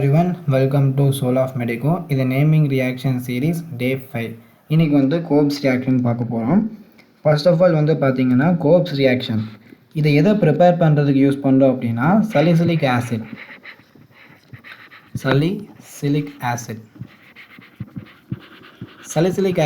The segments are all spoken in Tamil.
Everyone, welcome to Soul of Medico. இது நேமிங் ரியாக்ஷன் சீரீஸ் டே 5. இன்றைக்கி வந்து கோப்ஸ் ரியாக்ஷன் பார்க்க போகிறோம். ஃபர்ஸ்ட் ஆஃப் ஆல் வந்து பார்த்தீங்கன்னா கோப்ஸ் ரியாக்ஷன் இதை எதை ப்ரிப்பேர் பண்ணுறதுக்கு யூஸ் பண்ணுறோம் அப்படின்னா சலிசிலிக்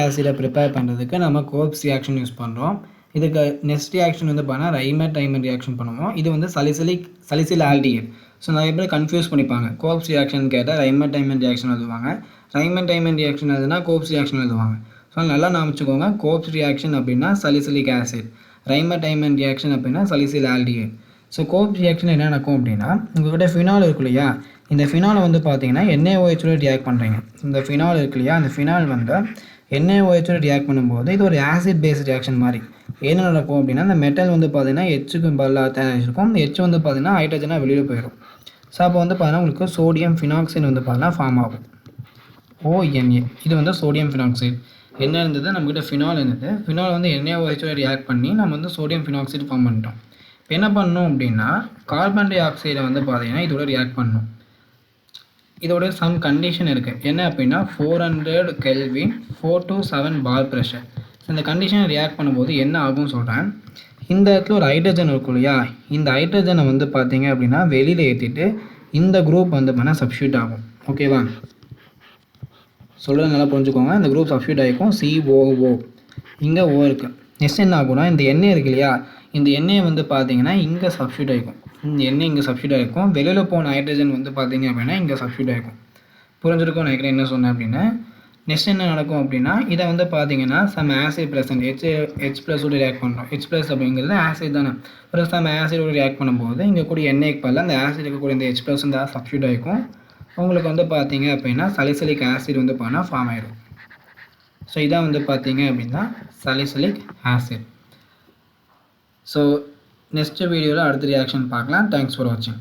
ஆசிடை ப்ரிப்பேர் பண்ணுறதுக்கு நம்ம கோப்ஸ் ரியாக்ஷன் யூஸ் பண்ணுறோம். இதுக்கு நெக்ஸ்ட் ரியாக்ஷன் வந்து பார்த்தீங்கன்னா ரைமர் ரியாக்ஷன் பண்ணுவோம். இது வந்து சலிசில் ஆல்டிஹைட். ஸோ நிறைய பேர் கன்ஃபியூஸ் பண்ணிப்பாங்க. கோப்ஸ் ரியாக்ஷன் கேட்டால் ரைமர் ரியாக்ஷன் எழுதுவாங்க, ரைமர் ரியாக்ஷன் எழுதுனா கோப்ஸ் ரியாக்ஷன் எழுதுவாங்க. ஸோ நல்லா நாமிச்சுக்கோங்க. கோப்ஸ் ரியாக்ஷன் அப்படின்னா சலிசிலிக் ஆசிட், ரைமர் ரியாக்ஷன் அப்படின்னா சலிசில் ஆல்டிஹைட். ஸோ கோப்ஸ் ரியாக்ஷன் என்ன நடக்கும் அப்படின்னா உங்கள்கிட்ட ஃபினால் இருக்கு இல்லையா, இந்த ஃபினாலை வந்து பார்த்தீங்கன்னா NaOH ரியாக்ட் பண்ணுறீங்க. இந்த ஃபினால் இருக்கு இல்லையா, அந்த ஃபினால் வந்து NaOH ரியாக்ட் பண்ணும்போது இது ஒரு ஆசிட் பேஸ்ட் ரியாக்ஷன் மாதிரி. என்ன நடக்கும் அப்படின்னா இந்த மெட்டல் வந்து பார்த்தீங்கன்னா Hக்கு பதிலாக தயாரிச்சிருக்கும். H வந்து பார்த்தீங்கன்னா ஹைட்ரஜனாக வெளியில் போயிடும். ஸோ அப்போ வந்து பார்த்தீங்கன்னா உங்களுக்கு சோடியம் ஃபினாக்சைடு வந்து பார்த்தீங்கன்னா ஃபார்ம் ஆகும். ONA இது வந்து சோடியம் ஃபினாக்சைடு. என்ன இருந்தது, நம்மக்கிட்ட ஃபினால் இருந்தது. ஃபினால் வந்து NaOH ரியாக்ட் பண்ணி நம்ம வந்து சோடியம் ஃபினாக்சைடு ஃபார்ம் பண்ணிட்டோம். இப்போ என்ன பண்ணணும் அப்படின்னா கார்பன் டை ஆக்சைடை வந்து பார்த்தீங்கன்னா இதோட ரியாக்ட் பண்ணணும். இதோட சம் கண்டிஷன் இருக்குது. என்ன அப்படின்னா 400 கெல்வின் 4 to 7 பார் ப்ரெஷர். இந்த கண்டிஷனை ரியாக்ட் பண்ணும்போது என்ன ஆகும்னு சொல்கிறேன். இந்த இடத்துல ஒரு ஹைட்ரஜன் இருக்கும் இல்லையா, இந்த ஹைட்ரஜனை வந்து பார்த்தீங்க அப்படின்னா வெளியில் ஏற்றிட்டு இந்த குரூப் வந்து பண்ணால் சப்ஸ்டியூட் ஆகும். ஓகேவா, சொல்கிறது நல்லா புரிஞ்சுக்கோங்க. இந்த குரூப் சப்ஸ்டியூட் ஆகிக்கும். COO இங்கே O இருக்குது. நெக்ஸ்ட் என்ன ஆகும்னா இந்த எண்ணெய் இருக்கு இல்லையா, இந்த எண்ணெயை வந்து பார்த்தீங்கன்னா இங்கே சப்ஸ்டியூட் ஆகிக்கும். இந்த எண்ணெய் இங்கே சப்ஸ்டியூட் ஆகிருக்கும். வெளியில் போன ஹைட்ரஜன் வந்து பார்த்தீங்க அப்படின்னா இங்கே சப்ஸ்டியூட் ஆகிக்கும். புரிஞ்சிருக்கும் நினைக்கிறேன் என்ன சொன்னேன் அப்படின்னு. நெக்ஸ்ட் என்ன நடக்கும் அப்படின்னா இதை வந்து பார்த்தீங்கன்னா some acid present H+ react பண்ணுறோம். H+ அப்படிங்கிறது ஆசிட் தானே. அப்புறம் சம் ஆசிடோடு ரியாக்ட் பண்ணும்போது இங்கே கூட எண்ணெய்க்கு பதில் அந்த ஆசிட் இருக்கக்கூடிய இந்த H+ இந்த சப்ஸ்டியூட் ஆகிக்கும். உங்களுக்கு வந்து பார்த்தீங்க அப்படின்னா சலிசிலிக் ஆசிட் வந்து பார்த்தீங்கன்னா ஃபார்ம் ஆகிடும். ஸோ இதான் வந்து பார்த்தீங்க அப்படின்னா சலிசிலிக் ஆசிட். ஸோ நெக்ஸ்ட் வீடியோவில் அடுத்த ரியாக்ஷன் பார்க்கலாம். தேங்க்ஸ் ஃபார் வாட்சிங்.